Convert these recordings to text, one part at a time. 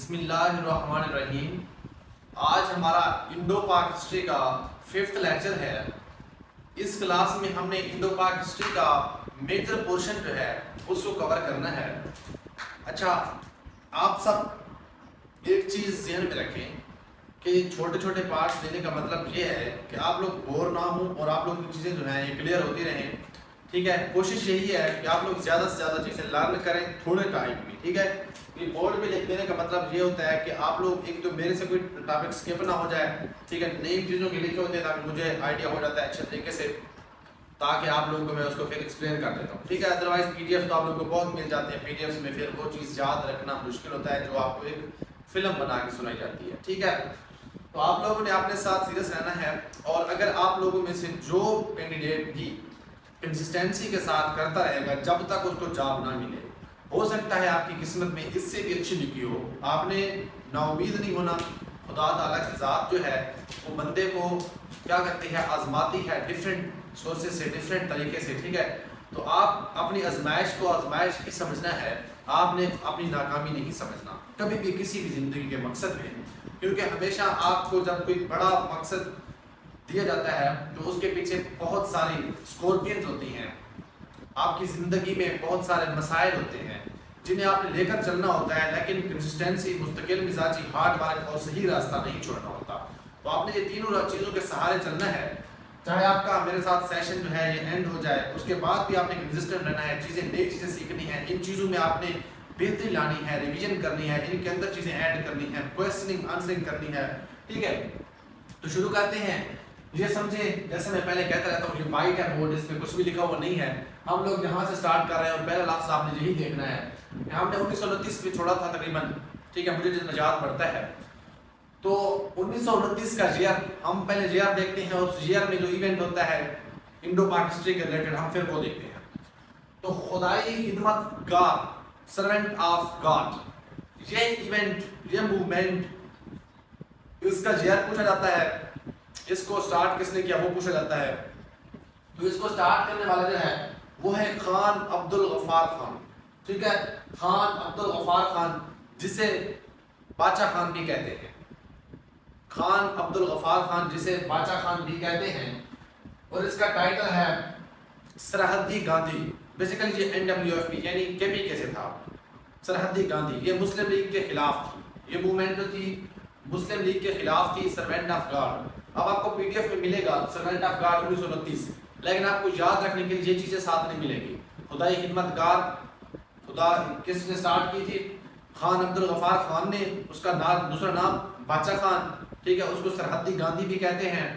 بسم اللہ الرحمن الرحیم۔ آج ہمارا انڈو پاک ہسٹری کا 5th لیکچر ہے۔ اس کلاس میں ہم نے انڈو پاک ہسٹری کا میجر پورشن جو ہے اس کو کور کرنا ہے۔ اچھا، آپ سب ایک چیز ذہن میں رکھیں کہ چھوٹے چھوٹے پارٹس لینے کا مطلب یہ ہے کہ آپ لوگ بور نہ ہوں اور آپ لوگ کی چیزیں جو ہیں یہ کلیئر ہوتی رہیں۔ ٹھیک ہے، کوشش یہی ہے کہ آپ لوگ زیادہ سے زیادہ چیزیں لرن کریں تھوڑے ٹائم میں۔ ٹھیک ہے، یہ بورڈ پہ لکھ دینے کا مطلب یہ ہوتا ہے کہ آپ لوگ ایک تو میرے سے کوئی ٹاپک اسکپ نہ ہو جائے، ٹھیک ہے، نئی چیزوں کے لکھے ہوتے ہیں تاکہ مجھے آئیڈیا ہو جاتا ہے اچھے طریقے سے، تاکہ آپ لوگوں کو میں اس کو پھر ایکسپلین کر دیتا ہوں۔ ٹھیک ہے، ادروائز پی ڈی ایف تو آپ لوگوں کو بہت مل جاتے ہیں، پی ڈی ایف میں پھر وہ چیز یاد رکھنا مشکل ہوتا ہے جو آپ کو ایک فلم بنا کے سنائی جاتی ہے۔ ٹھیک ہے، تو آپ لوگوں نے اپنے ساتھ سیریس رہنا ہے، اور اگر آپ لوگوں میں سے جو کینڈیڈیٹ بھی کنسسٹنسی کے ساتھ کرتا رہے گا جب تک اس کو جاب نہ ملے، ہو سکتا ہے آپ کی قسمت میں اس سے بھی اچھی لکھی ہو۔ آپ نے نا امید نہیں ہونا۔ خدا تعالیٰ کی ذات جو ہے وہ بندے کو کیا کرتی ہے، آزماتی ہے ڈفرینٹ سورسز سے، ڈفرینٹ طریقے سے۔ ٹھیک ہے، تو آپ اپنی آزمائش کو آزمائش کی سمجھنا ہے، آپ نے اپنی ناکامی نہیں سمجھنا کبھی بھی کسی بھی زندگی کے مقصد میں، کیونکہ ہمیشہ آپ کو جب کوئی بڑا مقصد دیا جاتا ہے تو اس کے پیچھے بہت ساری اسکورپینز ہوتی ہیں، آپ کی زندگی میں بہت سارے مسائل ہوتے ہیں جنہیں آپ نے لے کر چلنا ہوتا ہے، لیکن کنسسٹنسی، مستقل مزاجی، ہارڈ ورک اور صحیح راستہ نہیں چھوڑنا ہوتا۔ تو آپ نے یہ تینوں چیزوں کے سہارے چلنا ہے، چاہے آپ کا میرے ساتھ سیشن جو ہے یہ اینڈ ہو جائے، اس کے بعد بھی آپ نے کنسسٹنٹ رہنا ہے، چیزیں نئی چیزیں سیکھنی ہیں، ان چیزوں میں آپ نے بہتری لانی ہے، ریویژن کرنی ہے، ان کے اندر چیزیں ایڈ کرنی ہیں، کویسچننگ آنسرنگ کرنی ہے۔ ٹھیک ہے، تو شروع کرتے ہیں۔ یہ سمجھیں، جیسے میں پہلے کہتا رہتا ہوں، یہ وائٹ ہے بورڈ، اس میں کچھ بھی لکھا ہوا نہیں ہے، ہم لوگ یہاں سے سٹارٹ کر رہے ہیں اور پہلا لفظ آپ نے یہی دیکھنا ہے کہ ہم نے 1929 میں چھوڑا تھا تقریباً۔ ٹھیک ہے، مجھے جتنا یاد پڑتا ہے تو 1929 کا ایئر، ہم پہلے ایئر دیکھتے ہیں اور اس ایئر میں جو ایونٹ ہوتا ہے انڈو پاک ہسٹری کے ریلیٹڈ ہم پھر وہ دیکھتے ہیں۔ تو خدائی خدمت گار، سرونٹ آف گاڈ، یہ ایونٹ، یہ موومنٹ، اس کا ایئر پوچھا جاتا ہے، اس کو سٹارٹ کس نے کیا وہ پوچھا جاتا ہے۔ تو اس کو سٹارٹ کرنے والا جو ہے وہ ہے خان عبد الغفار خان۔ ٹھیک ہے، خان عبد الغفار خان، جسے باچا خان بھی کہتے ہیں، خان عبد الغفار خان جسے باچا خان بھی کہتے ہیں، اور اس کا ٹائٹل ہے سرحدی گاندھی۔ بیسیکلی یہ NWFP یعنی KPK سے تھا، سرحدی گاندھی۔ یہ مسلم لیگ کے خلاف تھی، یہ موومنٹ جو تھی مسلم لیگ کے خلاف تھی، سرونٹ آف گاڈ۔ اب آپ کو پی ڈی ایف میں ملے گا سرونٹ آف گاڈ 1929، لیکن آپ کو یاد رکھنے کے لیے یہ چیزیں ساتھ نہیں ملیں گی۔ خدائی خدمت گار، خدا کس نے سٹارٹ کی تھی؟ خان عبد الغفار خان نے، اس کا نام دوسرا نام باچا خان۔ ٹھیک ہے، اس کو سرحدی گاندھی بھی کہتے ہیں۔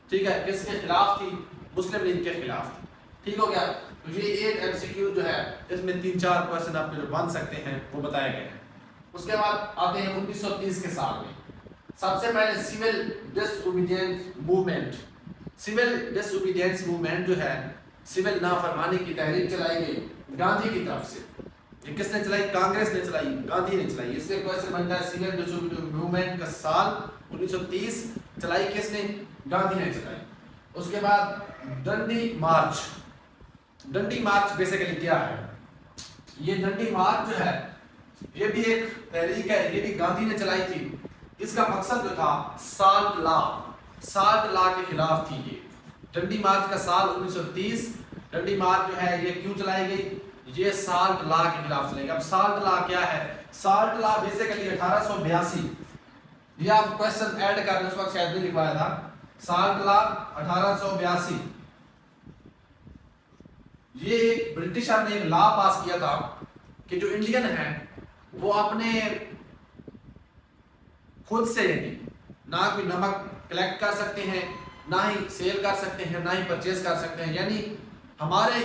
ٹھیک ہے، کس کے خلاف تھی؟ مسلم لیگ کے خلاف تھی۔ ٹھیک ہو گیا، تو یہ ایک MCQ جو ہے اس میں 3-4 کویسچن آپ جو بن سکتے ہیں وہ بتائے گئے ہیں۔ اس کے بعد آتے ہیں 1930 کے سال میں۔ سب سے پہلے سول ڈس اوبیڈینس موومنٹ، سول ڈس اوبیڈینس موومنٹ جو ہے، سول نافرمانی کی تحریک چلائی گئی گاندھی کی طرف سے۔ یہ کس نے چلائی؟ کانگریس نے چلائی، گاندھی نے چلائی۔ اس لیے کویسچن بنتا ہے سول ڈس اوبیڈینس موومنٹ کا سال 1930 چلائی کس نے؟ گاندھی نے چلائی۔ اس کے بعد ڈنڈی مارچ۔ ڈنڈی مارچ بیسیکلی کیا ہے؟ یہ ڈنڈی مارچ جو ہے یہ بھی ایک تحریک ہے، یہ بھی گاندھی نے چلائی تھی۔ اس کا مقصد جو تھا سالٹ لا کے خلاف تھی۔ یہ ڈنڈی مارچ کا سال 1930، ڈنڈی مارچ جو ہے یہ کیوں چلائی گئی؟ یہ سالٹ لا کے خلاف چلائی گئی۔ اب سالٹ لا کیا ہے؟ سالٹ لا بیسیکلی 1882، یہ آپ کویسچن ایڈ کرنے اس وقت شاید بھی لکھوایا تھا، سالٹ لا 1882، یہ ایک برٹشر نے ایک لا پاس کیا تھا کہ جو انڈین ہیں وہ اپنے خود سے نہ کوئی نمک کلیکٹ کر سکتے ہیں، نہ ہی سیل کر سکتے ہیں، نہ ہی پرچیز کر سکتے ہیں۔ یعنی ہمارے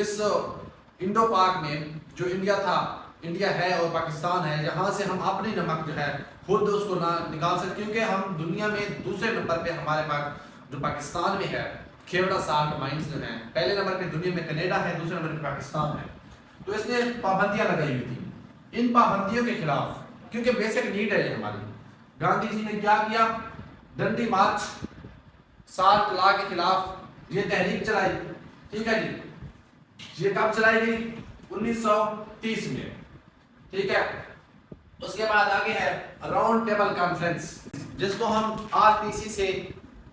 اس انڈو پاک میں جو انڈیا تھا، انڈیا ہے اور پاکستان ہے، یہاں سے ہم اپنی نمک جو ہے خود اس کو نہ نکال سکتے، کیونکہ ہم دنیا میں دوسرے نمبر پہ ہمارے پاس جو پاکستان میں ہے کھیوڑا سالٹ مائنز جو ہیں، پہلے نمبر پہ دنیا میں کینیڈا ہے، دوسرے نمبر پہ پاکستان ہے۔ تو اس نے پابندیاں لگائی ہوئی تھی، ان پابندیوں کے خلاف، کیونکہ بیسک نیڈ ہے یہ ہماری۔ گاندھی جی نے کیا کیا؟ ڈنڈی مارچ، سالٹ لا کے خلاف یہ تحریک چلائی۔ ٹھیک ہے جی، یہ کب چلائی گئی؟ 1930 میں۔ ٹھیک ہے، اس کے بعد آگے ہے راؤنڈ ٹیبل کانفرنس، جس کو ہم RTC سے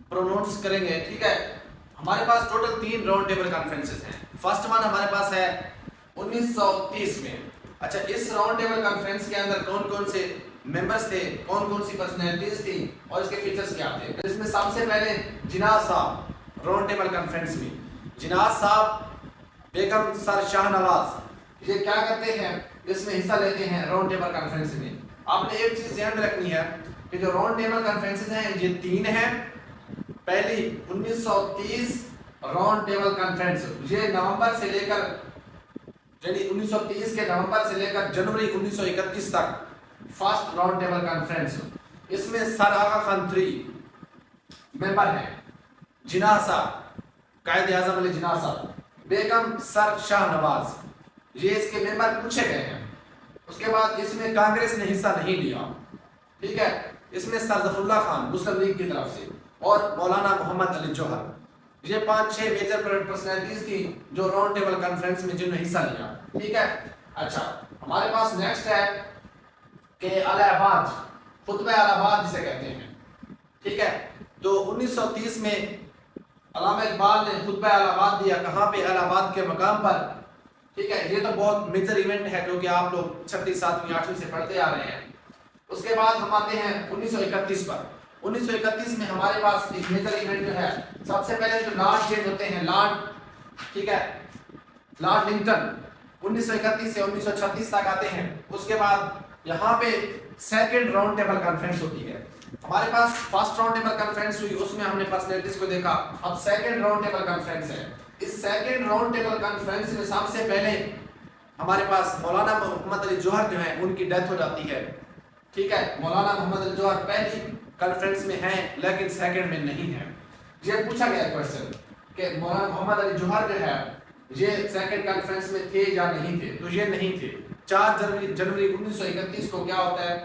پروناؤنس کریں گے، ٹھیک ہے۔ ہمارے پاس ٹوٹل 3 راؤنڈ ٹیبل کانفرنسز ہیں۔ فرسٹ ون ہمارے پاس ہے 1930 میں۔ اچھا، اس راؤنڈ ٹیبل کانفرنس کے اندر کون کون سے ممبرز تھے، کون کون سی پرسنالٹیز تھی اور اس کے فیچرز کیا تھے؟ اس میں سب سے پہلے جناح صاحب راؤنڈ ٹیبل کانفرنس میں، جناح صاحب، بیگم سر شاہ نواز، یہ کیا کرتے ہیں؟ اس میں حصہ لیتے ہیں راؤنڈ ٹیبل کانفرنس میں۔ آپ نے ایک چیز ذہن میں رکھنی ہے کہ جو راؤنڈ ٹیبل کانفرنسز ہیں یہ 3 ہیں۔ پہلی 1930 راؤنڈ ٹیبل کانفرنس، یہ نومبر سے لے کر، یعنی 1930 کے نومبر سے لے کر جنوری 1931 تک فرسٹ راؤنڈ ٹیبل کانفرنس۔ اس میں سر آغا خان 3 ممبر ہیں، جناح صاحب، قائد اعظم علی جناح صاحب، بیگم سر شاہ نواز، یہ اس کے ممبر پوچھے گئے ہیں۔ اس کے بعد اس میں کانگریس نے حصہ نہیں لیا، ٹھیک ہے۔ اس میں سر ظفر اللہ خان مسلم لیگ کی طرف سے اور مولانا محمد علی جوہر، یہ 5-6 میجر پرسنالٹیز تھی جو راؤنڈ ٹیبل کانفرنس میں جنہوں نے حصہ لیا، ٹھیک ہے۔ اچھا، ہمارے پاس نیکسٹ ہے کہ الہ آباد، خطبہ الہ آباد جسے کہتے ہیں، ٹھیک ہے۔ تو 1930 میں علامہ اقبال نے خطبہ الہ آباد دیا، کہاں پہ؟ الہ آباد کے مقام پر، ٹھیک ہے۔ یہ تو بہت میجر ایونٹ ہے جو کہ آپ لوگ 6ٹھی 7ویں 8ویں سے پڑھتے آ رہے ہیں۔ اس کے بعد ہم آتے ہیں 1931 پر۔ 1931 میں ہمارے پاس ایک میجر ایونٹ جو ہے، سب سے پہلے جو لارڈ چینج ہوتے ہیں، لارڈ، ٹھیک ہے، لارڈ لنکن 1931 سے 1936 تک آتے ہیں۔ اس کے بعد یہاں پہ سیکنڈ راؤنڈ ٹیبل کانفرنس ہوتی ہے۔ ہمارے پاس فرسٹ راؤنڈ ٹیبل کانفرنس ہوئی، اس میں ہم نے پرسنالٹیز کو دیکھا۔ اب سیکنڈ راؤنڈ ٹیبل کانفرنس ہے۔ اس سیکنڈ راؤنڈ ٹیبل کانفرنس میں سب سے پہلے ہمارے پاس مولانا محمد علی جوہر جو ہیں، ان کی ڈیتھ ہو جاتی ہے، ٹھیک ہے۔ مولانا محمد علی جوہر پہلی کانفرنس میں ہیں لیکن سیکنڈ میں نہیں ہے۔ یہ پوچھا گیا کویسچن کہ مولانا محمد علی جوہر جو ہے یہ سیکنڈ کانفرنس میں تھے یا نہیں تھے، تو یہ نہیں تھے۔ 4 جنوری 1931 کو کیا ہوتا ہے؟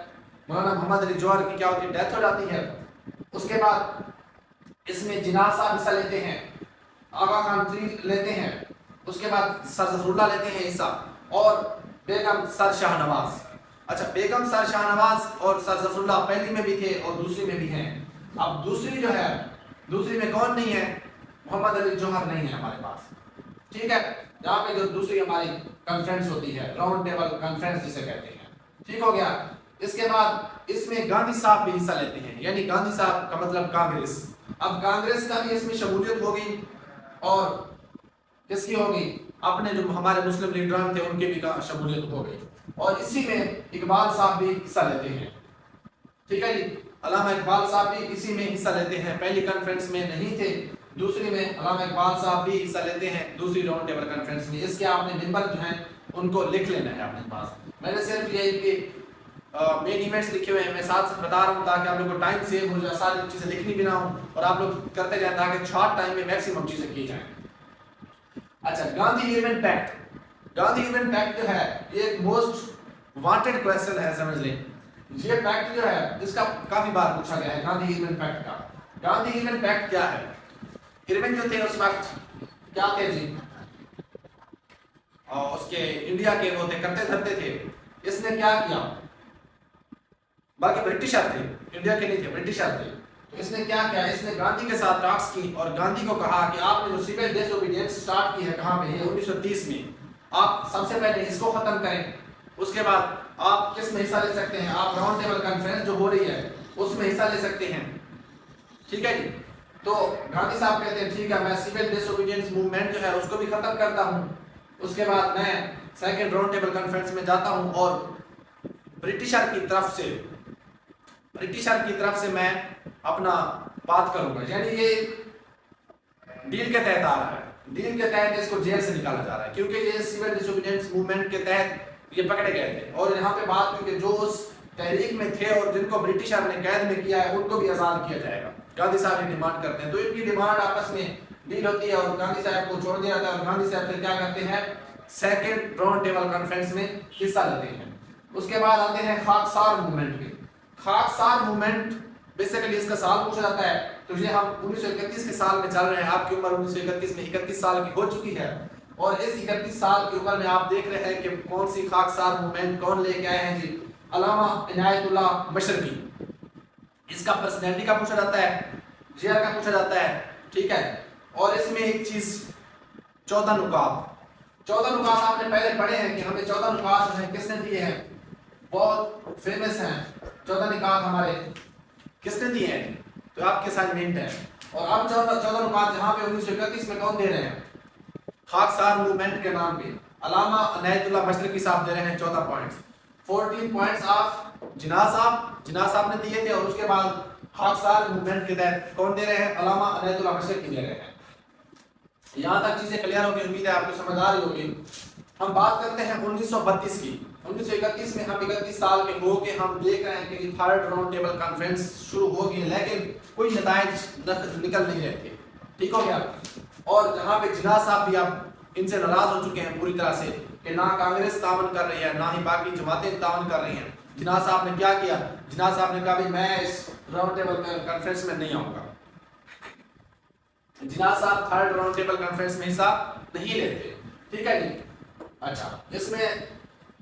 مولانا محمد علی جوہر کی کیا ہوتی ہے؟ ڈیتھ ہو جاتی ہے۔ اس کے بعد اس میں جناح صاحب حصہ لیتے ہیں، آغا خان 3 لیتے ہیں، اس کے بعد سر ظفر اللہ لیتے ہیں حصہ، اور بیگم سر شاہ نواز۔ اچھا، بیگم سر شاہ نواز اور سر ظفر اللہ پہلی میں بھی تھے اور دوسری میں بھی ہیں۔ اب دوسری جو ہے، دوسری میں کون نہیں ہے؟ محمد علی جوہر نہیں ہے ہمارے پاس، ٹھیک ہے۔ جہاں پہ جو دوسری ہماری کانفرنس ہوتی ہے، راؤنڈ ٹیبل کانفرنس جسے کہتے ہیں، ٹھیک ہو گیا۔ اس کے بعد اس میں گاندھی صاحب بھی حصہ لیتے ہیں، یعنی گاندھی صاحب کا مطلب کانگریس۔ اب کانگریس کا بھی اس میں شمولیت ہوگی اور کس کی ہوگی؟ اپنے جو ہمارے مسلم لیڈران تھے ان کی بھی شمولیت ہوگی، اور اسی میں اقبال صاحب بھی حصہ لیتے ہیں، ٹھیک ہے جی۔ علامہ اقبال صاحب بھی اسی میں حصہ لیتے ہیں، پہلی کانفرنس میں نہیں تھے، دوسری میں علامہ اقبال صاحب بھی حصہ لیتے ہیں، دوسری راؤنڈ ٹیبل کانفرنس میں۔ اس کے آپ نے ممبر جو ہیں ان کو لکھ لینا ہے اپنے پاس۔ میں نے صرف یہ کہ مین ایونٹس لکھے ہوئے ہیں، میں ساتھ سے بتا رہا ہوں تاکہ آپ لوگوں کو ٹائم سیو ہو جائے، ساری چیزیں لکھنی بھی نہ ہوں اور آپ لوگ کرتے جائیں تاکہ شارٹ ٹائم میں میکسیمم چیزیں کی جائیں۔ اچھا، Gandhi event packet. Gandhi event packet جو ہے یہ ایک موسٹ وانٹڈ کویسچن ہے، سمجھ لیں۔ یہ پیکٹ جو ہے اس کا کافی بار پوچھا گیا ہے، گاندھی ایونٹ پیکٹ کا۔ گاندھی ایونٹ پیکٹ کیا ہے؟ ایونٹ جو تھے اس وقت کیا تھے جی؟ اور اس کے انڈیا کے وہ تھے، کرتے دھرتے تھے۔ اس نے کیا کیا؟ باقی برٹشر تھے، انڈیا کے نہیں تھے، برٹشر تھے۔ تو اس نے کیا کیا؟ اس نے گاندھی کے ساتھ ٹاکس کی اور گاندھی کو کہا کہ آپ نے جو سول ڈس اوبیڈینس سٹارٹ کی ہے، کہاں پہ؟ یہ 1930 میں، آپ سب سے پہلے اس کو ختم کریں۔ اس کے بعد آپ کس میں حصہ لے سکتے ہیں؟ آپ راؤنڈ ٹیبل کانفرنس جو ہو رہی ہے اس میں حصہ لے سکتے ہیں، ٹھیک ہے جی۔ تو گاندھی صاحب کہتے ہیں ٹھیک ہے، میں سول ڈس اوبیڈینس موومنٹ جو ہے اس کو بھی ختم کرتا ہوں۔ اس کے بعد میں سیکنڈ راؤنڈ ٹیبل کانفرنس میں جاتا ہوں اور برٹشر کی طرف سے میں اپنا بات کروں گا، یعنی یہ ڈیل کے تحت آ رہا ہے، ڈیل کے تحت اس کو جیل سے نکالا جا رہا ہے، کیونکہ یہ سول ڈس اوبیڈینس موومنٹ کے تحت یہ پکڑے گئے تھے۔ اور یہاں پہ بات ہوئی کہ جو اس تحریک میں تھے اور جن کو برٹشر نے قید میں کیا ہے ان کو بھی آزاد کیا جائے گا، گاندھی صاحب یہ ڈیمانڈ کرتے ہیں۔ تو ان کی ڈیمانڈ آپس میں ڈیل ہوتی ہے اور گاندھی صاحب کو چھوڑ دیا جاتا ہے، اور گاندھی صاحب پھر کیا کرتے ہیں؟ سیکنڈ راؤنڈ ٹیبل کانفرنس میں حصہ لیتے ہیں۔ اس کے بعد آتے ہیں خاکسار موومنٹ کے۔ خاکسار موومنٹ بیسیکلی اس کا سال پوچھا جاتا ہے، تو یہ ہم 1931 کے سال میں چل رہے ہیں۔ آپ کی عمر 1931 میں 31 سال کی ہو چکی ہے، اور اس 31 سال کی عمر میں آپ دیکھ رہے ہیں کہ کون سی خاکسار موومنٹ کون لے کے آئے ہیں جی؟ علامہ عنایت اللہ مشرقی. اس کا پرسنالٹی کا پوچھا جاتا ہے, جیئر کا پوچھا جاتا ہے, ٹھیک ہے. اور اس میں ایک چیز 14 نکات آپ نے پہلے پڑھے ہیں کہ ہمیں 14 نکات ہیں کس نے دیے ہیں, بہت فیمس ہیں 14 نکات ہمارے کس نے دیے ہیں, تو آپ کے اسائنمنٹ ہے. اور اب 14 نکات جہاں پہ 1931 میں کون دے رہے ہیں, خاکسار موومنٹ کے نام پہ علامہ عنایت اللہ مشرقی صاحب دے رہے ہیں 14 پوائنٹس. 14 پوائنٹس آف جناح صاحب نے دیے تھے, اور اس کے بعد خاکسار موومنٹ کے تحت کون دے رہے ہیں, علامہ عنایت اللہ مشرقی دے رہے ہیں. یہاں تک چیزیں کلیئر ہوگی, امید ہے آپ کو سمجھ آ رہی ہوگی. ہم بات کرتے ہیں 1932 کی. 1931 میں ہم 31 سال کے ہو کے ہم دیکھ رہے ہیں کہ تھرڈ راؤنڈ ٹیبل کانفرنس شروع ہو گئی, لیکن کوئی نتائج نکل نہیں رہے تھے, ٹھیک ہو گیا. اور جہاں پہ جناح صاحب بھی اب ان سے ناراض ہو چکے ہیں پوری طرح سے کہ نہ کانگریس تعاون کر رہی ہے نہ ہی باقی جماعتیں تعاون کر رہی ہیں. جناح صاحب نے کیا کیا, جناح صاحب نے کہا بھی میں اس راؤنڈ ٹیبل کانفرنس میں نہیں آؤں گا. جناح صاحب تھرڈ راؤنڈ ٹیبل کانفرنس میں حصہ نہیں لیتے, ٹھیک ہے جی. اچھا, اس میں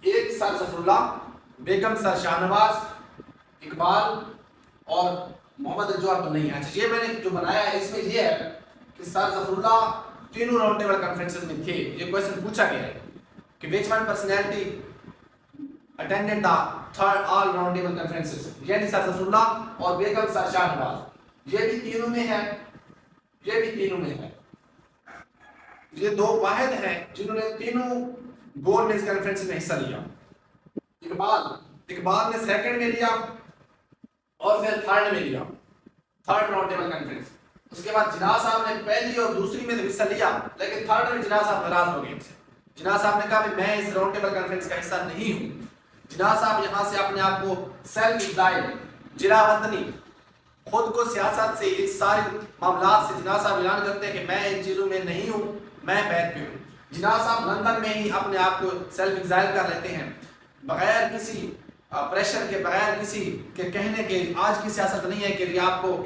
ایک سر ظفر اللہ, بیگم سر شاہ نواز, اقبال اور محمد الجوہر تو نہیں ہے. اچھا, یہ میں نے جو بنایا ہے اس میں یہ ہے کہ سر ظفر اللہ تینوں راؤنڈ ٹیبل کانفرنسز میں تھے. یہ کویسچن پوچھا گیا ہے کہ which one personality attended the third all round table conferences, یعنی سر ظفر اللہ اور بیگم سر شاہ نواز, یہ بھی تینوں میں ہے, یہ بھی تینوں میں ہے. یہ دو واحد ہیں جنہوں نے تینوں گول میز کانفرنس میں حصہ لیا. اقبال نے سیکنڈ میں لیا اور پھر تھرڈ میں لیا, تھرڈ راؤنڈ ٹیبل کانفرنس. اس کے بعد جناح صاحب نے پہلی اور دوسری میں حصہ لیا, لیکن تھرڈ میں جناح صاحب ناراض ہو گئے. جناح صاحب نے کہا کہ میں اس راؤنڈ ٹیبل کانفرنس کا حصہ نہیں ہوں. جناح صاحب یہاں سے اپنے آپ کو سیلف ایگزائل, جلا وطنی, خود کو سیاست سے اس سارے معاملات سے جناح صاحب اعلان کرتے ہیں کہ میں ان چیزوں میں نہیں ہوں, میں بیت پہ ہوں. جناح صاحب لندن میں ہی اپنے آپ کو سیلف ایگزائل کر لیتے ہیں, بغیر کسی پریشر کے, بغیر کسی کے کہنے کے. آج کی سیاست نہیں ہے کہ آپ کو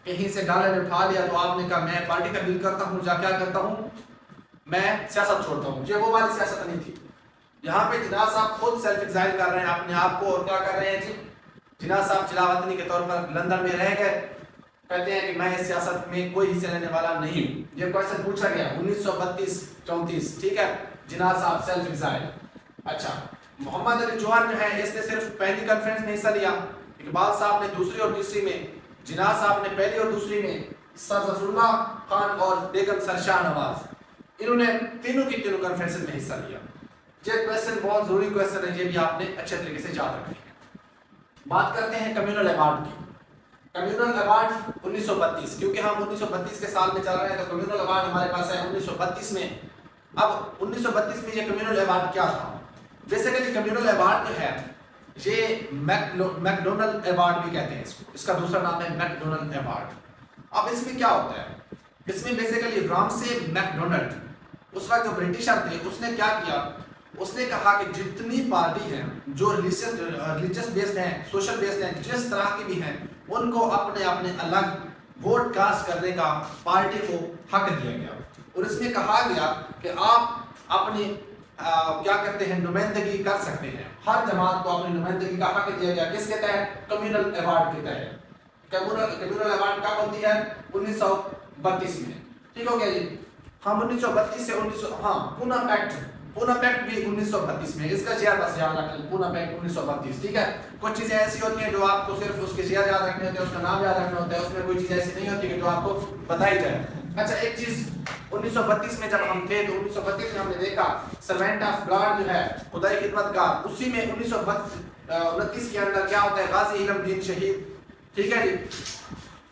کہیں سے ڈالر نے اٹھا لیا تو آپ نے کہا میں پارٹی کا بل کرتا ہوں, جا کیا کرتا ہوں, میں سیاست چھوڑتا ہوں. یہ وہ والی سیاست نہیں تھی. یہاں پہ جناح صاحب خود سیلف ایگزائل کر رہے ہیں اپنے آپ کو, اور کیا کر رہے ہیں جی, جناح صاحب جلا وطنی کے طور پر لندن میں رہ گئے, کہتے ہیں کہ میں اس سیاست میں کوئی حصہ لینے والا نہیں ہوں. یہ کویسچن پوچھا گیا 1932-34, ٹھیک ہے. جناح صاحب سیلف ایگزائل. اچھا, محمد علی جوہر جو ہے اس نے صرف پہلی کانفرنس میں حصہ لیا, اقبال صاحب نے دوسری اور تیسری میں, جناح صاحب نے پہلی اور دوسری میں, سر ظفر اللہ خان اور بیگم سر شاہ نواز انہوں نے تینوں کی تینوں کانفرنس میں حصہ لیا. یہ کویسچن بہت ضروری کویسچن ہے, یہ بھی آپ نے اچھے طریقے سے یاد رکھنا ہے. بات کرتے ہیں کمیونل ایوارڈ کی. کمیونل ایوارڈ 1932, کیونکہ ہم 1932 کے سال میں چل رہے ہیں تو کمیونل ایوارڈ ہمارے پاس ہے 1932 میں. اب 1932 میں یہ کمیونل ایوارڈ کیا تھا؟ بیسیکلی کمیونل ایوارڈ جو ہے یہ میکڈونلڈ ایوارڈ بھی کہتے ہیں اس کو, اس کا دوسرا نام ہے میکڈونلڈ ایوارڈ. اب اس میں کیا ہوتا ہے, اس میں بیسیکلی رامسے میکڈونلڈ اس وقت جو برٹشر تھے اس نے کیا کیا, اس نے کہا کہ جتنی پارٹی ہیں جو ریلیجس بیسڈ ہیں, سوشل بیسڈ ہیں, جس طرح کی بھی ہیں, ان کو اپنے اپنے الگ ووٹ کاسٹ کرنے کا پارٹی کو حق دیا گیا. اور اس میں کہا گیا کہ آپ اپنی کیا کرتے ہیں نمائندگی کر سکتے ہیں, ہر جماعت کو اپنی نمائندگی کا حق دیا گیا. کس کے تحت؟ کمیونل ایوارڈ کے تحت. کمیونل ایوارڈ کب ہوتی ہے؟ 1932 میں, ٹھیک ہو گیا جی. ہم 1932 سے پونا پیکٹ بھی 1932 میں, اس کا شیئر بس یاد رکھیں, پونا پیکٹ 1932, ٹھیک ہے. کچھ چیزیں ایسی ہوتی ہیں جو آپ کو صرف اس کے شیئر یاد رکھنے ہوتے ہیں, اس کا نام یاد رکھنا ہوتا ہے, اس میں کوئی چیز ایسی نہیں ہوتی کہ جو آپ کو بتائی جائے. اچھا, ایک چیز 1932 میں جب ہم تھے تو 1932 میں ہم نے دیکھا سرونٹ آف گاڈ جو ہے, خدائی خدمت گار, اسی میں 1929 کے اندر کیا ہوتا ہے, غازی علم دین شہید, ٹھیک ہے جی,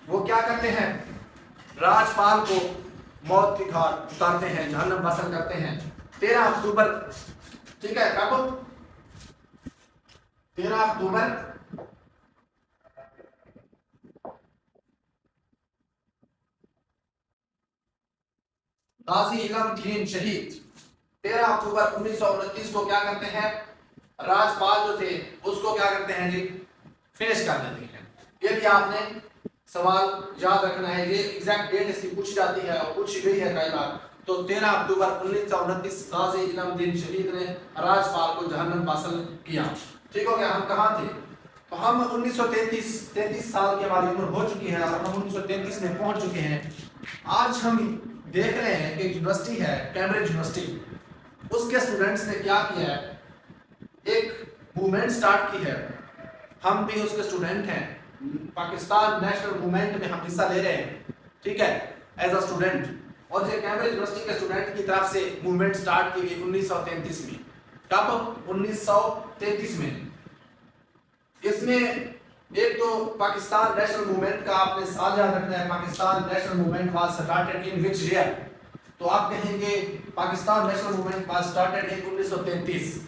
وہ کیا کرتے ہیں, راجپال کو موت کی گھاٹ اتارتے ہیں, جہنم وصل کرتے ہیں. 13 اکتوبر, ٹھیک ہے, کب 13 اکتوبر غازی علم دین شہید 13 اکتوبر 1929 کو کیا کرتے ہیں, راجپال جو تھے اس کو کیا کرتے ہیں جی, فنش کر دیتے ہیں. یہ بھی آپ نے سوال یاد رکھنا ہے, یہ ایگزیکٹ ڈیٹ اس کی پوچھی جاتی ہے اور پوچھی گئی ہے کئی بار. تو 13 اکتوبر 1929 غازی علم دین شہید نے راجپال کو جہنم واصل کیا. ٹھیک ہو گیا. ہم کہاں تھے؟ تو ہم 1933 سال کی ہماری عمر ہو چکی ہے اور ہم 1933 میں پہنچ چکے ہیں. آج ہم دیکھ رہے ہیں کہ یونیورسٹی ہے کیمبرج یونیورسٹی، اس کے اسٹوڈنٹس نے کیا کیا ہے، ایک موومنٹ سٹارٹ کی ہے. ہم بھی اس کے اسٹوڈنٹ ہیں، پاکستان نیشنل موومنٹ میں ہم حصہ لے رہے ہیں، ٹھیک ہے، ایز اے اسٹوڈنٹ. اور یہ کیمبرج یونیورسٹی کے اسٹوڈنٹ کی طرف سے موومنٹ سٹارٹ کی گئی 1933 میں. کب؟ 1933 میں. اس میں ایک تو پاکستان نیشنل موومنٹ کا آپ نے سال یاد رکھنا ہے. Pakistan national movement was started in which year? تو آپ کہیں گے Pakistan national movement was started in 1933.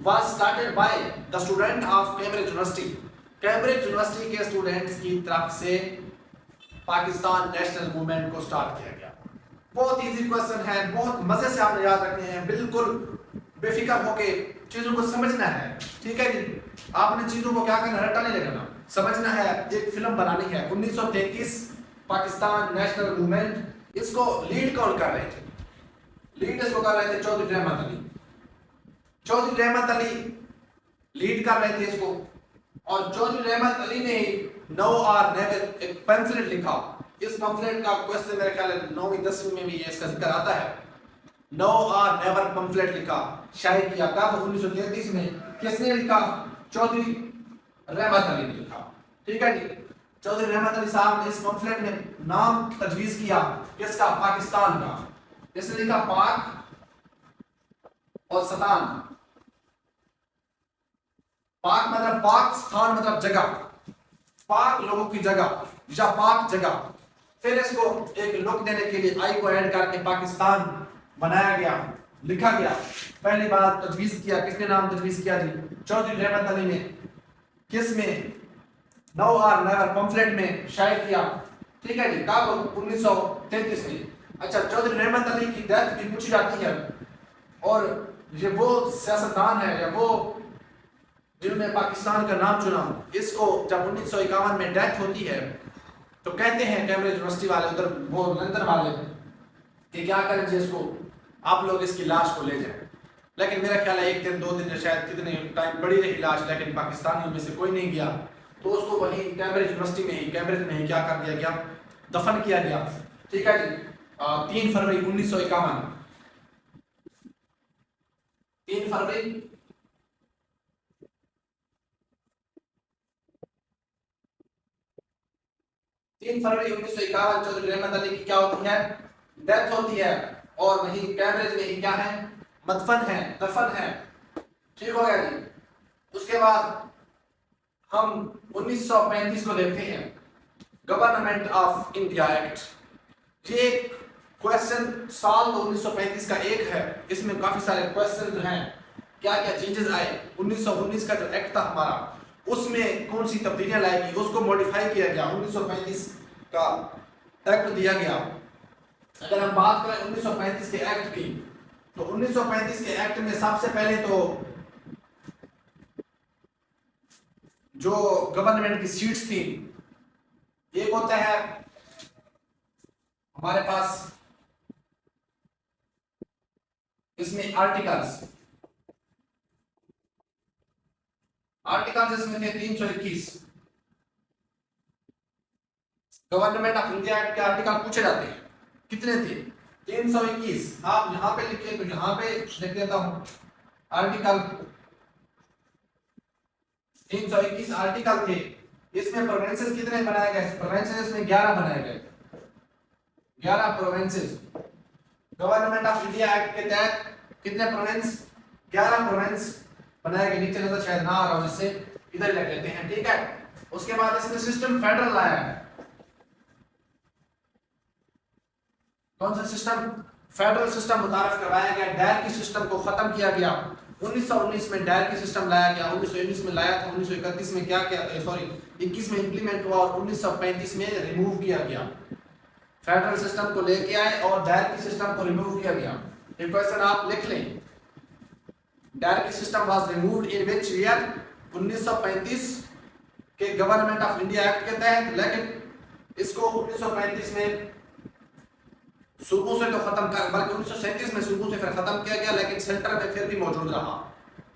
Was started by the student of Cambridge University. Cambridge University کے اسٹوڈنٹس کی طرف سے پاکستان نیشنل موومنٹ کو سٹارٹ کیا گیا. بہت ایزی کوسچن ہے، بہت مزے سے آپ نے یاد رکھنے ہیں، بالکل بے فکر ہو کے چیزوں کو سمجھنا ہے. ٹھیک ہے جی، آپ نے چیزوں کو کیا کرنا، رٹا نہیں لگانا، سمجھنا ہے. ایک فلم بنانی ہے. 1933 پاکستان نیشنل موومنٹ. اس کو لیڈ کون کر رہے تھے؟ لیڈ اس کو کر رہے تھے چودھری رحمت علی. چودھری رحمت علی لیڈ کر رہے تھے اس کو. اور چودھری رحمت علی نے نو آر نیور ایک پمفلٹ لکھا. اس پمفلٹ کا کوسچن میرے خیال ہے 9ویں 10ویں میں بھی یہ اس کا ذکر آتا ہے. نو آر نیور پمفلٹ لکھا، شائع کیا. کب؟ 1933 میں. کس نے لکھا؟ چودھری رحمت علی نے لکھا. ٹھیک ہے جی. چودھری رحمت علی صاحب نے اس پمفلٹ میں نام تجویز کیا کس کا؟ پاکستان کا. اس نے لکھا پاک اور ستان. پاک مطلب پاک، ستان مطلب جگہ، پاک لوگوں کی جگہ یا پاک جگہ. پھر اس کو ایک لک دینے کے لیے آئی کو ایڈ کر کے پاکستان بنایا گیا، لکھا گیا. پہلی بار تجویز کیا کس نے؟ نام تجویز کیا جی چودھری رحمت علی نے. کس میں؟ نو آر نیور پمفلٹ میں شائع کیا. ٹھیک ہے جی. کب؟ 1933 میں. اچھا، چودھری رحمت علی کی ڈیتھ بھی پوچھی جاتی ہے. اور یہ وہ سیاستدان ہے یا وہ جنہوں نے پاکستان کا نام چنا. اس کو جب 1951 میں ڈیتھ ہوتی ہے تو کہتے ہیں کیمبرج یونیورسٹی والے، ادھر وہ لندن والے، کہ کیا کریں جی، اس کو آپ لوگ اس کی لاش کو لے جائیں. لیکن میرا خیال ہے 1 دن 2 دن یا شاید کتنے ٹائم پڑی رہی لاش، لیکن پاکستانیوں میں سے کوئی نہیں گیا. تو اس کو وہیں کیمبرج یونیورسٹی میں ہی، کیمبرج میں ہی کیا کر دیا گیا؟ دفن کیا گیا. ٹھیک ہے جی. 3 فروری 1951. 3 فروری 1951 چودھری رحمت علی کی کیا ہوتی ہے؟ ڈیتھ ہوتی ہے. اور وہیں کیمبرج میں ہی کیا ہے؟ مدفن ہے، دفن ہے. ٹھیک ہو گیا جی. اس کے بعد ہم 1935 کو دیکھتے ہیں. Government of India act. یہ ایک کوشچن سال تو 1935 کا ایک ہے، اس میں کافی سارے کوشچن جو ہیں کیا کیا چینجز آئے. 1919 کا جو ایکٹ تھا ہمارا، اس میں کون سی تبدیلیاں لائے گی، اس کو موڈیفائی کیا گیا. 1935 کا ایکٹ دیا گیا. اگر ہم بات کریں 1935 کے ایکٹ کی، تو 1935 کے ایکٹ میں سب سے پہلے تو جو گورنمنٹ کی سیٹس تھی، ایک ہوتا ہے ہمارے پاس اس میں آرٹیکلز اس میں تھے 321. گورنمنٹ آف انڈیا ایکٹ کے آرٹیکل پوچھے جاتے ہیں، کتنے تھے؟ 321. آپ یہاں پہ لکھیں تو یہاں پہ لکھ دیتا ہوں آرٹیکل 321 آرٹیکل تھے. اس میں پروونسز کتنے بنائے گئے؟ پروونسز میں 11 بنائے گئے. 11 provinces. Government of India act کے تحت کتنے پروونس؟ 11 پروونس بنائے گئے. نیچے نظر شاید نہ آ رہا ہوں، اس سے ادھر لکھ لیتے ہیں. ٹھیک ہے. اس کے بعد اس نے سسٹم فیڈرل لایا ہے. کون سا سسٹم؟ فیڈرل سسٹم متعارف کروایا گیا. ڈائر کی سسٹم کو ختم کیا گیا. 1919 میں ڈائر کی سسٹم لایا گیا. 1919 میں لایا تھا. 1931 میں کیا کیا 21 میں امپلیمنٹ ہوا اور 1935 میں ریموو کیا گیا. فیڈرل سسٹم کو لے کے آئے اور ڈائر کی سسٹم کو ریموو کیا گیا. یہ کوشچن آپ لکھ لیں. Dyarchy system was removed in which year? 1935 کے گورنمنٹ آف انڈیا ایکٹ کے تحت. لیکن اس کو 1935 میں صوبوں سے تو ختم کر، بلکہ 1937 میں صوبوں سے پھر ختم کیا گیا، لیکن سینٹر میں پھر بھی موجود رہا.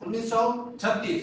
1936।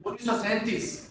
1937।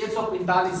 145,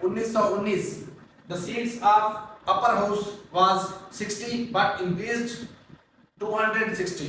1919, the seats of upper house was 60 but increased 260,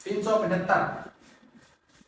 375,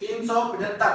375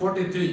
43,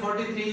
43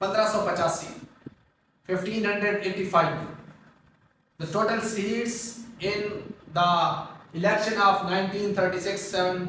1585, 1585। The total seats in the election of 1936-7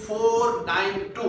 492।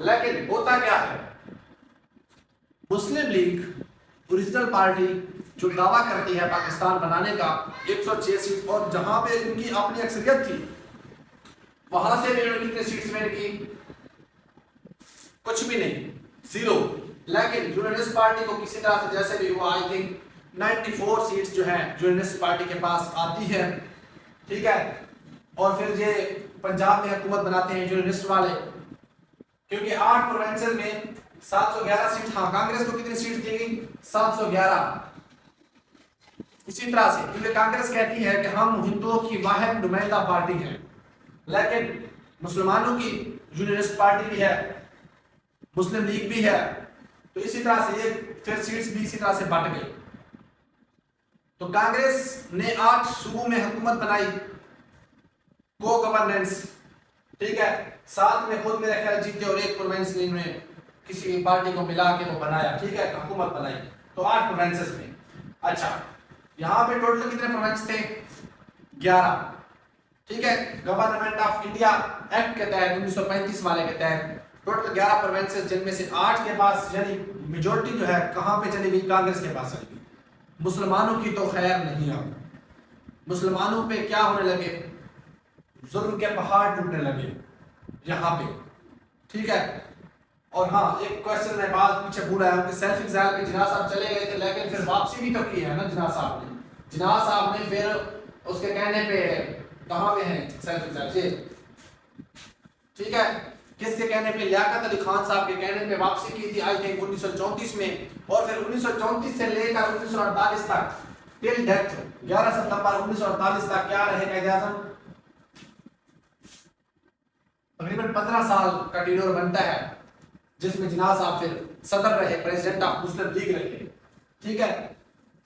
لیکن ہوتا کیا ہے، مسلم لیگ اوریجنل پارٹی جو دعویٰ کرتی ہے پاکستان بنانے کا 106 سیٹ، اور جہاں پہ ان کی اپنی اکثریت تھی وہاں سے بھی انہوں نے کتنے سیٹس ون کی؟ کچھ بھی نہیں، زیرو۔ لیکن یونینسٹ پارٹی کو کسی طرح سے جیسے بھی ہوا، آئی تھنک 94 سیٹس جو ہیں یونینسٹ پارٹی کے پاس آتی ہے، ٹھیک ہے۔ اور پھر یہ پنجاب میں حکومت بناتے ہیں یونینسٹ والے، کیونکہ 8 پروونسز میں 711 سیٹ، ہاں کانگریس کو کتنی سیٹ دی گئی؟ 711۔ اسی طرح سے کیونکہ کانگریس کہتی ہے کہ ہم ہندوؤں کی واحد نمائندہ پارٹی ہیں، لیکن مسلمانوں کی یونینسٹ پارٹی بھی ہے، مسلم لیگ بھی ہے، تو اسی طرح سے یہ پھر سیٹس بھی اسی طرح سے بٹ گئی۔ تو کانگریس نے 8 صوبوں میں حکومت بنائی، کو گورننس، ٹھیک ہے، 7 میں خود میرے خیال جیتے اور 1 پروونس میں کسی پارٹی کو ملا کے وہ بنایا، ٹھیک ہے، حکومت بنائی، تو 8 پروونسز میں۔ اچھا یہاں پہ ٹوٹل کتنے پروونس تھے؟ 11، ٹھیک ہے۔ گورنمنٹ آف انڈیا ایکٹ کے تحت 1935 والے کے تحت ٹوٹل 11 پروونسز، جن میں سے 8 کے پاس یعنی میجورٹی جو ہے کہاں پہ چلی گئی؟ کانگریس کے پاس چلی گئی۔ مسلمانوں کی تو خیر نہیں ہے، مسلمانوں پہ کیا ہونے لگے؟ ظلم کے پہاڑ ٹوٹنے لگے یہاں پہ، ٹھیک ہے۔ اور ہاں ایک کوشچن میں بات پیچھے بھول آیا ہوں کہ سیلف ایگزائل پہ جناح صاحب چلے گئے تھے، لیکن پھر واپسی بھی تو کی ہے نا جناح صاحب نے پھر اس کے کہنے پہ کہاں پہ ہیں سیلف ایگزائل، ٹھیک ہے، کس کے کہنے پہ؟ لیاقت علی خان صاحب کے کہنے پہ واپسی کی تھی، آئی تھنک 1934 میں، اور پھر 1934 سے لے کر 1948 تک ٹل ڈیتھ 11 ستمبر 1948 تک کیا رہے قائد اعظم؟ تقریباً 15 سال کا ٹینور بنتا ہے، جس میں جناح صاحب پھر صدر رہے، پریزیڈنٹ آف مسلم لیگ رہے، ٹھیک ہے۔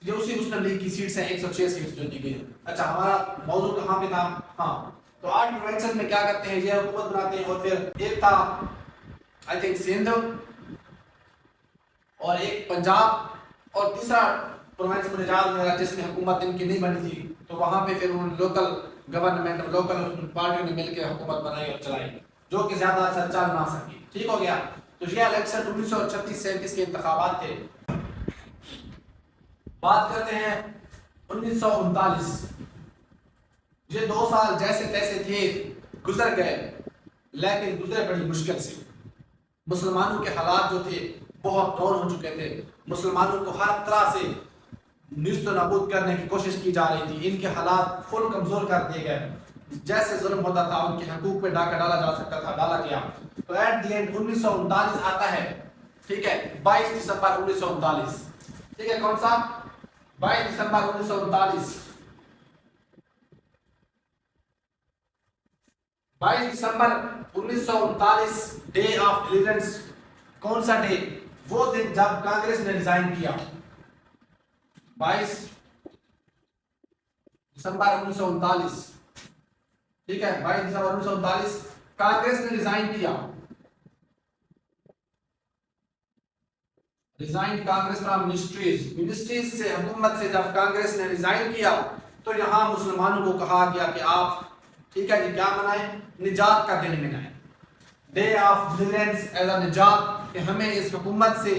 یہ اسی مسلم لیگ کی سیٹس ہیں، 106 سیٹس جو دی گئی ہیں۔ اچھا ہمارا موضوع کہاں پہ تھا؟ ہاں تو 8 پروونسز میں کیا کرتے ہیں؟ یہ حکومت بناتے ہیں، اور پھر ایک تھا آئی تھنک سندھ، اور ایک پنجاب، اور تیسرا پروونس مجھے یاد نہیں رہا جس میں حکومت ان کی نہیں بنی تھی، تو وہاں پہ پھر ان لوکل گورنمنٹ لوکل پارٹیوں نے مل کے حکومت بنائی اور چلائی، جو کہ زیادہ اثر چل نہ سکی، ٹھیک ہو گیا۔ تو یہ الیکشن 1936-37 کے انتخابات تھے۔ بات کرتے ہیں 1939، یہ 2 سال جیسے تیسے تھے، گزر گئے، لیکن گزرے بڑی مشکل سے۔ مسلمانوں کے حالات جو تھے بہت ڈاؤن ہو چکے تھے، مسلمانوں کو ہر طرح سے نیست و نابود کرنے کی کوشش کی جا رہی تھی، ان کے حالات فل کمزور کر دیے گئے، جیسے ظلم ہوتا تھا ان کے حقوق پہ ڈاکہ ڈالا جا سکتا تھا، ڈالا گیا۔ تو ایٹ دی اینڈ 1939 آتا ہے، ٹھیک ہے، 22 دسمبر 1939، ٹھیک ہے، کون سا؟ 22 دسمبر 1939، 22 دسمبر 1939 ڈے آف ڈیلیورنس۔ کون سا ڈے؟ وہ دن جب کانگریس نے ریزائن کیا، 22 دسمبر 1939، ٹھیک ہے، 22 دسمبر 1939 کانگریس نے ریزائن کیا، ریزائن کانگریس فرام منسٹریز سے، حکومت سے جب کانگریس نے ریزائن کیا تو یہاں مسلمانوں کو کہا گیا کہ آپ، ٹھیک ہے جی، کیا منائیں؟ نجات کا دن منائیں، day of deliverance as a نجات، کہ ہمیں اس حکومت سے،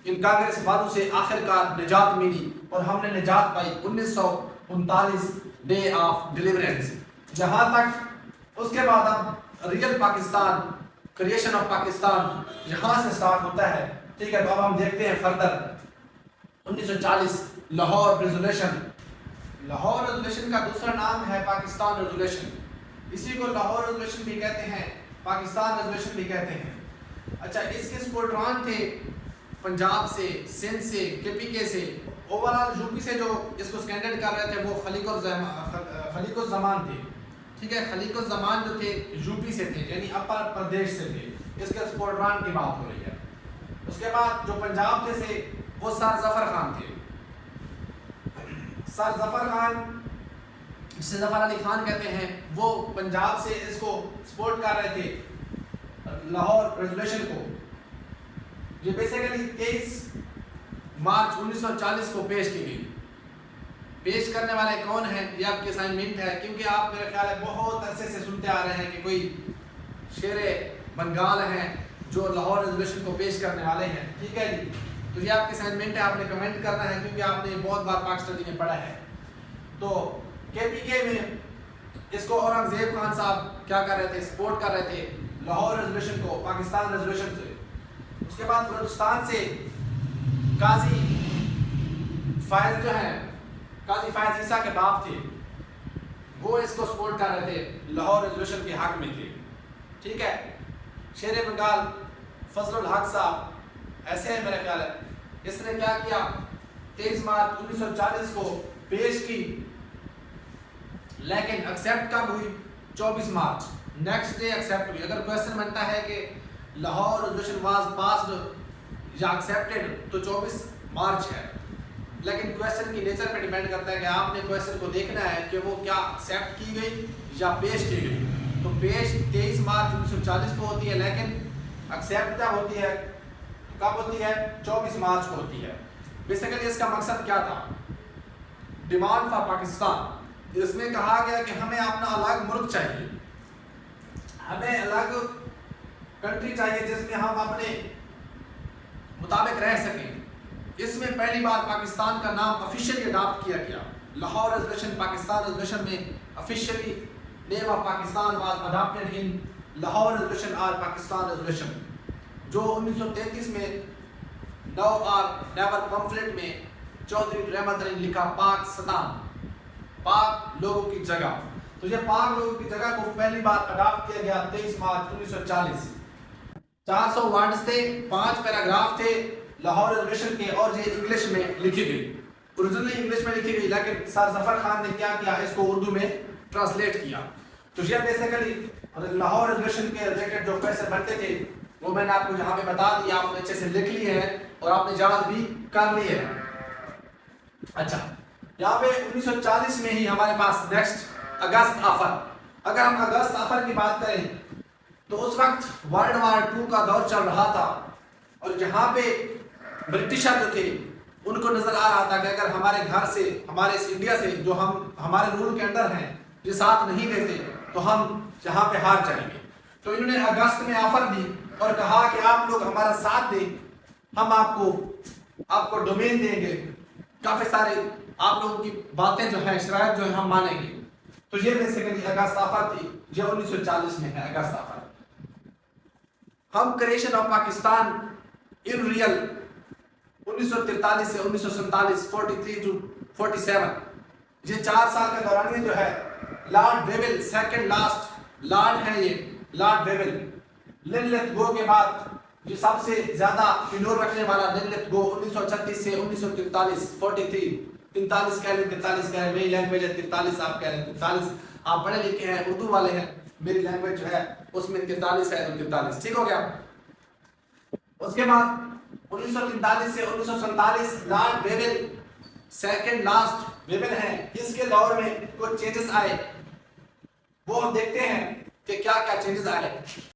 ان کانگریس والوں سے آخر کار نجات ملی، اور ہم نے نجات پائی 1939 ڈے آف ڈیلیورنس۔ جہاں تک اس کے بعد اب real Pakistan, creation of Pakistan یہاں سے سٹارٹ ہوتا ہے، ٹھیک ہے۔ تو اب ہم دیکھتے ہیں further 1940 Lahore resolution. Lahore resolution کا دوسرا نام ہے پاکستان ریزولوشن، اسی کو لاہور ریزولوشن بھی کہتے ہیں، پاکستان ریزولوشن بھی کہتے ہیں۔ اچھا اس کے سپورٹران تھے پنجاب سے، سندھ سے، کے پی کے سے، اوورال یو پی سے جو اس کو سٹینڈرڈ کر رہے تھے وہ خلیق الزمان تھے، ٹھیک ہے، خلیق الزمان جو تھے یو پی سے تھے، یعنی اپر پردیش سے تھے، اس کے سپورٹران کی بات ہو رہی ہے۔ اس کے بعد جو پنجاب سے تھے وہ سر ظفر خان تھے، سر ظفر خان جسے ظفر علی خان کہتے ہیں، وہ پنجاب سے اس کو سپورٹ کر رہے تھے لاہور ریزولوشن کو۔ یہ بیسیکلی 23 مارچ 1940 کو پیش کی گئی۔ پیش کرنے والے کون ہیں یہ آپ کی اسائنمنٹ ہے، کیونکہ آپ میرے خیال ہے بہت عرصے سے سنتے آ رہے ہیں کہ کوئی شیر بنگال ہیں، جو لاہور ریزولوشن کو پیش کرنے والے ہیں. ٹھیک ہے جی. تو یہ آپ کے اسائنمنٹ ہے, آپ نے کمنٹ کرنا ہے کیونکہ آپ نے بہت بار پاک اسٹڈی میں پڑھا ہے. تو کے پی کے میں اس کو اورنگزیب خان صاحب کیا کر رہے تھے, سپورٹ کر رہے تھے لاہور ریزولوشن کو پاکستان ریزولوشن سے. اس کے بعد بلوچستان سے قاضی فائز جو ہیں, قاضی فائز عیسیٰ کے باپ تھے, وہ اس کو سپورٹ کر رہے تھے, لاہور ریزولوشن کے حق میں تھے. ٹھیک ہے. شیر بنگال فضل الحق صاحب ایسے ہیں میرا خیال ہے, اس نے کیا کیا 23 مارچ 1940 کو پیش کی, لیکن ایکسیپٹ کب ہوئی 24 مارچ, نیکسٹ ڈے ایکسیپٹ ہوئی. اگر کویسچن بنتا ہے کہ لاہور ریزولوشن واز پاسڈ یا ایکسیپٹڈ تو 24 مارچ ہے, لیکن کویسچن کی نیچر پہ ڈیپینڈ کرتا ہے کہ آپ نے کویسچن کو دیکھنا ہے کہ وہ کیا ایکسیپٹ کی گئی یا پیش کی گئی. تو پیش 23 مارچ 1940 کو ہوتی ہے, لیکن ایکسیپٹ کیا ہوتی ہے, کب ہوتی ہے 24 مارچ کو ہوتی ہے. بیسیکلی اس کا مقصد کیا تھا, ڈیمانڈ فار پاکستان. اس میں کہا گیا کہ ہمیں اپنا الگ ملک چاہیے, ہمیں الگ کنٹری چاہیے جس میں ہم اپنے مطابق رہ سکیں. اس میں پہلی بار پاکستان کا نام آفیشیلی اڈاپٹ کیا گیا. لاہور ریزولوشن پاکستان ریزولوشن میں officially name of Pakistan was adapted in Lahore resolution اور پاکستان ریزولوشن, جو 1933 میں نو اور نیور پمفلٹ میں چودھری رحمت علی نے لکھا پاکستان, پاک لوگوں کی جگہ. تو یہ پاک لوگوں کی جگہ کو پہلی بار اڈاپٹ کیا گیا 23 مارچ 1940. 400 ورڈز تھے, 5 پیراگراف تھے لاہور ریزولوشن کے, اور یہ انگلش میں لکھی گئی. اوریجنلی انگلش میں لکھی گئی, لیکن سر ظفر خان نے کیا کیا, اس کو اردو میں ٹرانسلیٹ کیا. تو یہ بیسیکلی لاہور ریزولوشن کے ریلیٹڈ جو کویسچن بنتے تھے وہ میں نے آپ کو یہاں پہ بتا دیا, آپ نے اچھے سے لکھ لیے ہیں اور آپ نے یاد بھی کر لیے ہیں. اچھا, یہاں پہ 1940 میں ہی ہمارے پاس نیکسٹ اگست آفر. اگر ہم اگست آفر کی بات کریں تو اس وقت ورلڈ وار 2 کا دور چل رہا تھا, اور جہاں پہ برٹشر جو تھے ان کو نظر آ رہا تھا کہ اگر ہمارے گھر سے, ہمارے اس انڈیا سے جو ہم ہمارے رول کے اندر ہیں, یہ ساتھ نہیں دیتے تو ہم یہاں پہ ہار جائیں گے. تو انہوں نے اگست میں آفر دی اور کہا کہ آپ لوگ ہمارا ساتھ دیں, ہم آپ کو ڈومین دیں گے, کافی سارے آپ لوگوں کی باتیں جو ہیں, شرائط جو ہیں ہم مانیں گے. تو یہ بیسیکلی اگست آفر تھی, یہ 1940 میں ہے اگست آفر. ہم creation of Pakistan in real 1943 سے 1947 43 to 47, یہ 4 سال کا دورانیہ جو ہے, لارڈ ویول سیکنڈ لاسٹ لارڈ ہے, یہ لارڈ ویول لن لیت گو کے بعد یہ سب سے زیادہ ٹینور رکھنے والا لن لیت گو 1936 سے 1943 43 43 کہہ لیں 43 کہہ لیں, میری لینگویج ہے 43, آپ کہہ رہے ہیں 43, آپ پڑھے لکھے ہیں, اردو والے ہیں, میری لینگویج جو ہے اس میں 43 ہے تو 43. ٹھیک ہو گیا. اس کے بعد 1943 سے 1947 لارڈ ویول سیکنڈ لاسٹ ویول ہیں, اس کے دور میں کچھ چینجز آئے, وہ ہم دیکھتے ہیں کہ کیا کیا چینجز آئے.